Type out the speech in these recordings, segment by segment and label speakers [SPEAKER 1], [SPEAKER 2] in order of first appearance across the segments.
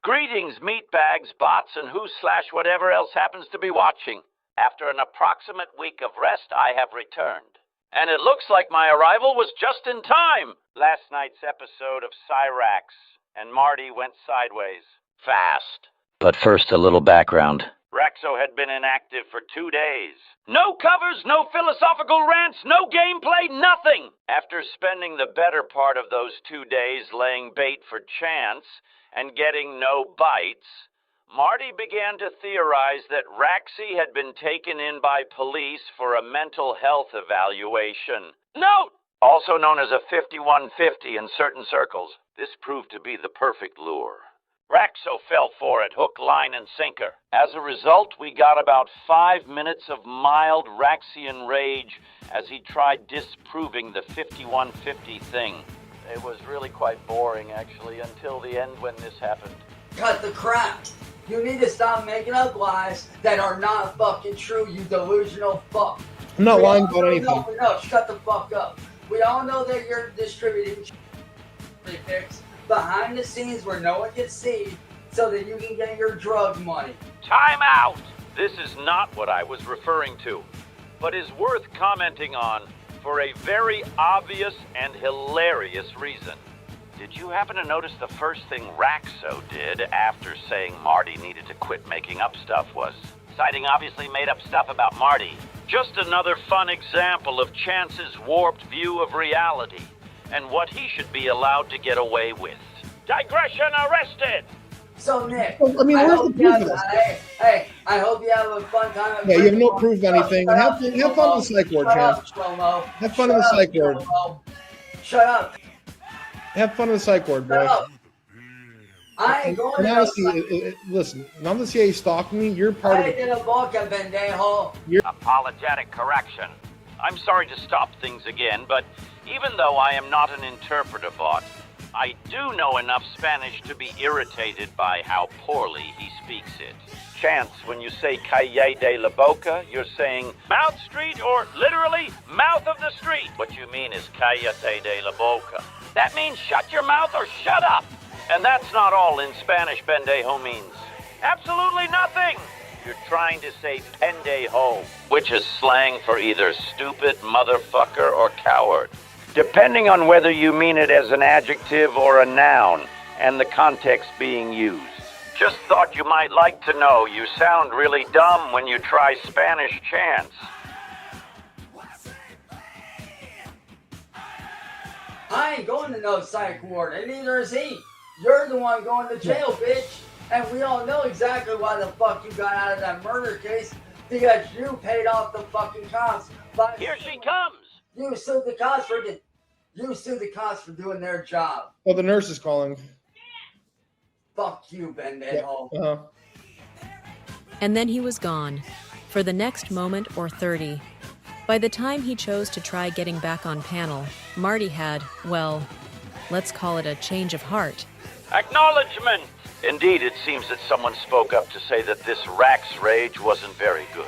[SPEAKER 1] Greetings, meatbags, bots, and who/whatever else happens to be watching. After an approximate week of rest, I have returned. And it looks like my arrival was just in time. Last night's episode of Cyrax, and Marty went sideways. Fast. But first, a little background. Raxo had been inactive for 2 days. No covers, no philosophical rants, no gameplay, nothing! After spending the better part of those 2 days laying bait for Chance and getting no bites, Marty began to theorize that Raxy had been taken in by police for a mental health evaluation. Note! Also known as a 5150 in certain circles. This proved to be the perfect lure. Raxo fell for it, hook, line, and sinker. As a result, we got about 5 minutes of mild Raxian rage as he tried disproving the 5150 thing. It was really quite boring, actually, until the end when this happened.
[SPEAKER 2] Cut the crap. You need to stop making up lies that are not fucking true, you delusional fuck.
[SPEAKER 3] I'm not lying about anything.
[SPEAKER 2] No, shut the fuck up. We all know that you're distributing pics behind the scenes where no one can see so that you can get your drug money.
[SPEAKER 1] Time out! This is not what I was referring to, but is worth commenting on for a very obvious and hilarious reason. Did you happen to notice the first thing Raxo did after saying Marty needed to quit making up stuff was citing obviously made up stuff about Marty? Just another fun example of Chance's warped view of reality and what he should be allowed to get away with. Digression arrested!
[SPEAKER 2] So, Nick,
[SPEAKER 3] I mean, where's the proof of this?
[SPEAKER 2] Hey, I hope you have a fun time.
[SPEAKER 3] Yeah, you have no proof of anything. Have fun in the psych ward, Chance. Have fun in the psych ward.
[SPEAKER 2] Shut up.
[SPEAKER 3] Have fun in the psych ward, boy.
[SPEAKER 2] I ain't going
[SPEAKER 3] and honestly, listen, now that the CIA stalking me, you're part of
[SPEAKER 2] it.
[SPEAKER 1] You're apologetic correction. I'm sorry to stop things again, but even though I am not an interpreter bot, I do know enough Spanish to be irritated by how poorly he speaks it. Chance, when you say calle de la boca, you're saying mouth street or literally mouth of the street. What you mean is cállate de la boca. That means shut your mouth or shut up. And that's not all in Spanish pendejo means. Absolutely nothing. You're trying to say pendejo, which is slang for either stupid, motherfucker, or coward, depending on whether you mean it as an adjective or a noun, and the context being used. Just thought you might like to know you sound really dumb when you try Spanish, Chance.
[SPEAKER 2] I ain't going to no psych ward, and neither is he. You're the one going to jail, bitch. And we all know exactly why the fuck you got out of that murder case, because you paid off the fucking cops.
[SPEAKER 1] Here she comes.
[SPEAKER 2] You sued the cops for doing their job.
[SPEAKER 3] Oh, the nurse is calling.
[SPEAKER 2] Fuck you, pendejo.
[SPEAKER 3] Yeah. Uh-huh.
[SPEAKER 4] And then he was gone, for the next moment or 30. By the time he chose to try getting back on panel, Marty had, well, let's call it a change of heart.
[SPEAKER 1] Acknowledgement! Indeed, it seems that someone spoke up to say that this Rax rage wasn't very good.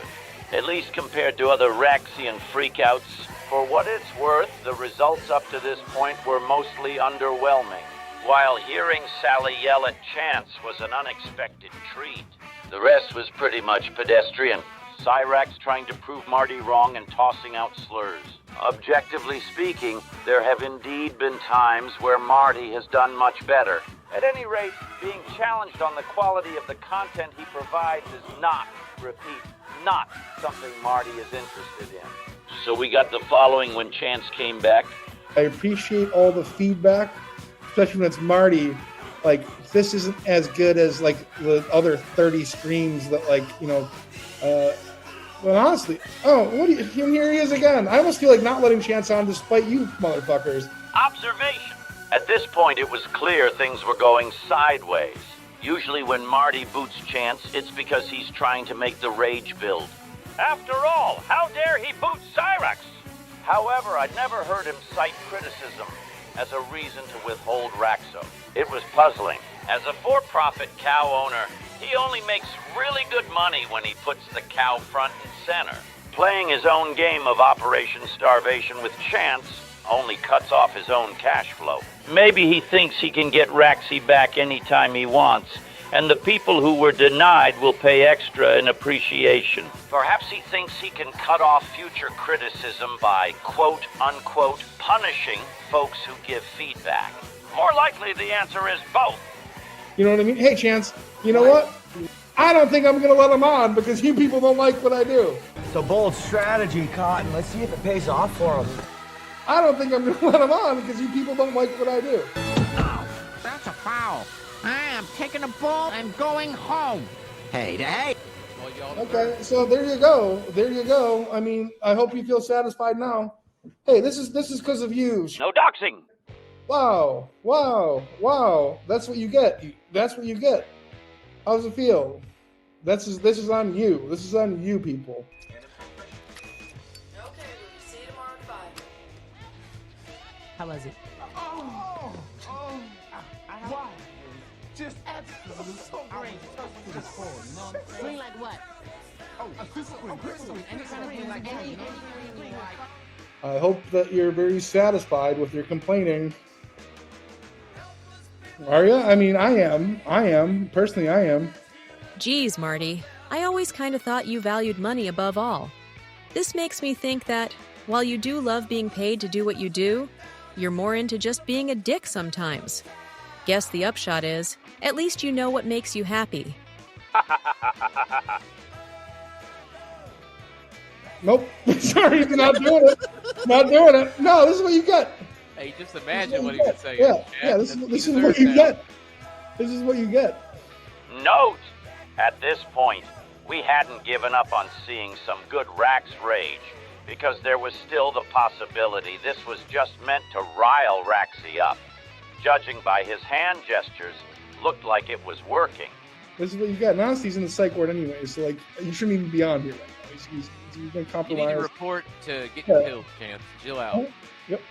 [SPEAKER 1] At least compared to other Raxian freakouts. For what it's worth, the results up to this point were mostly underwhelming. While hearing Sally yell at Chance was an unexpected treat, the rest was pretty much pedestrian. Cyrax trying to prove Marty wrong and tossing out slurs. Objectively speaking, there have indeed been times where Marty has done much better. At any rate, being challenged on the quality of the content he provides is not, repeat, not something Marty is interested in. So we got the following when Chance came back.
[SPEAKER 3] I appreciate all the feedback, especially when it's Marty. Like, this isn't as good as, like, the other 30 streams that, like, but honestly, here he is again. I almost feel like not letting Chance on despite you motherfuckers.
[SPEAKER 1] Observation. At this point, it was clear things were going sideways. Usually when Marty boots Chance, it's because he's trying to make the rage build. After all, how dare he boot Cyrax? However, I'd never heard him cite criticism as a reason to withhold Raxo. It was puzzling. As a for-profit cow owner, he only makes really good money when he puts the cow front and center. Playing his own game of Operation Starvation with Chance only cuts off his own cash flow. Maybe he thinks he can get Raxy back anytime he wants, and the people who were denied will pay extra in appreciation. Perhaps he thinks he can cut off future criticism by, quote, unquote, punishing folks who give feedback. More likely, the answer is both.
[SPEAKER 3] You know what I mean? Hey, Chance, you know what? I don't think I'm going to let him on because you people don't like what I do.
[SPEAKER 5] It's a bold strategy, Cotton. Let's see if it pays off for him.
[SPEAKER 3] I don't think I'm going to let him on because you people don't like what I do.
[SPEAKER 6] Oh, that's a foul. I am taking the ball and going home. Hey.
[SPEAKER 3] Okay, so there you go. There you go. I mean, I hope you feel satisfied now. Hey, this is because of you.
[SPEAKER 1] No doxing.
[SPEAKER 3] Wow. That's what you get. That's what you get. How does it feel? This is on you. This is on you people.
[SPEAKER 7] Okay, we'll see you tomorrow at 5.
[SPEAKER 8] How was it?
[SPEAKER 5] Wow. Just absolutely so great.
[SPEAKER 8] Green like what?
[SPEAKER 3] I hope that you're very satisfied with your complaining. Are you? I mean, I am. Personally, I am.
[SPEAKER 4] Geez, Marty, I always kind of thought you valued money above all. This makes me think that, while you do love being paid to do what you do, you're more into just being a dick sometimes. Guess the upshot is, at least you know what makes you happy.
[SPEAKER 3] Nope. Sorry, not doing it. Not doing it. No, this is what you get.
[SPEAKER 9] Hey, just imagine what he would say.
[SPEAKER 3] Yeah, this is what you get. This is what you get.
[SPEAKER 1] Note, at this point, we hadn't given up on seeing some good Rax rage, because there was still the possibility this was just meant to rile Raxy up. Judging by his hand gestures, looked like it was working.
[SPEAKER 3] This is what you got. Now he's in the psych ward anyway, so like you shouldn't even be on here right now. He's been compromised.
[SPEAKER 9] You need to report to get killed, Chance. Chill out.
[SPEAKER 3] Yep.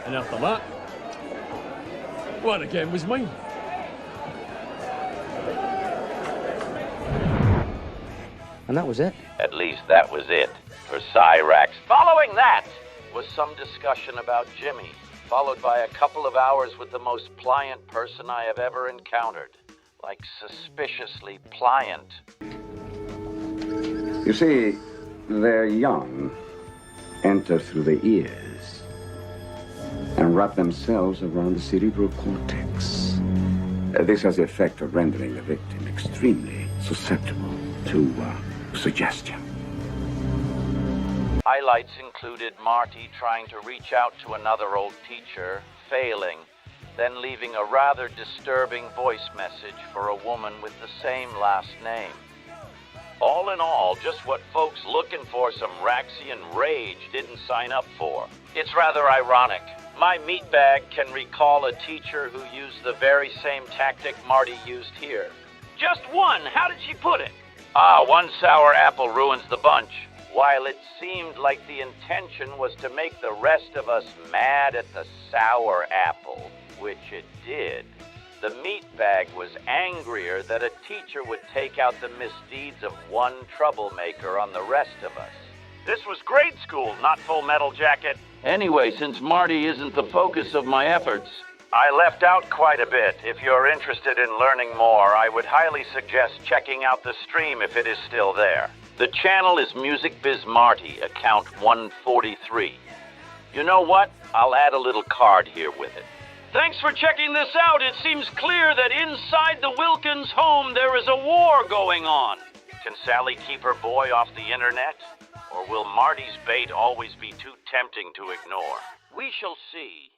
[SPEAKER 10] And after that, one again was mine.
[SPEAKER 8] And that was it.
[SPEAKER 1] At least that was it for Cyrax. Following that was some discussion about Jimmy, followed by a couple of hours with the most pliant person I have ever encountered. Like suspiciously pliant.
[SPEAKER 11] You see, they're young, enter through the ears, and wrap themselves around the cerebral cortex. This has the effect of rendering the victim extremely susceptible to suggestion.
[SPEAKER 1] Highlights included Marty trying to reach out to another old teacher, failing, then leaving a rather disturbing voice message for a woman with the same last name. All in all, just what folks looking for some Raxian rage didn't sign up for. It's rather ironic. My meatbag can recall a teacher who used the very same tactic Marty used here. Just one, how did she put it? One sour apple ruins the bunch. While it seemed like the intention was to make the rest of us mad at the sour apple, which it did, the meatbag was angrier that a teacher would take out the misdeeds of one troublemaker on the rest of us. This was grade school, not Full Metal Jacket. Anyway, since Marty isn't the focus of my efforts, I left out quite a bit. If you're interested in learning more, I would highly suggest checking out the stream if it is still there. The channel is Music Biz Marty, account 143. You know what? I'll add a little card here with it. Thanks for checking this out. It seems clear that inside the Wilkins home there is a war going on. Can Sally keep her boy off the internet? Or will Marty's bait always be too tempting to ignore? We shall see.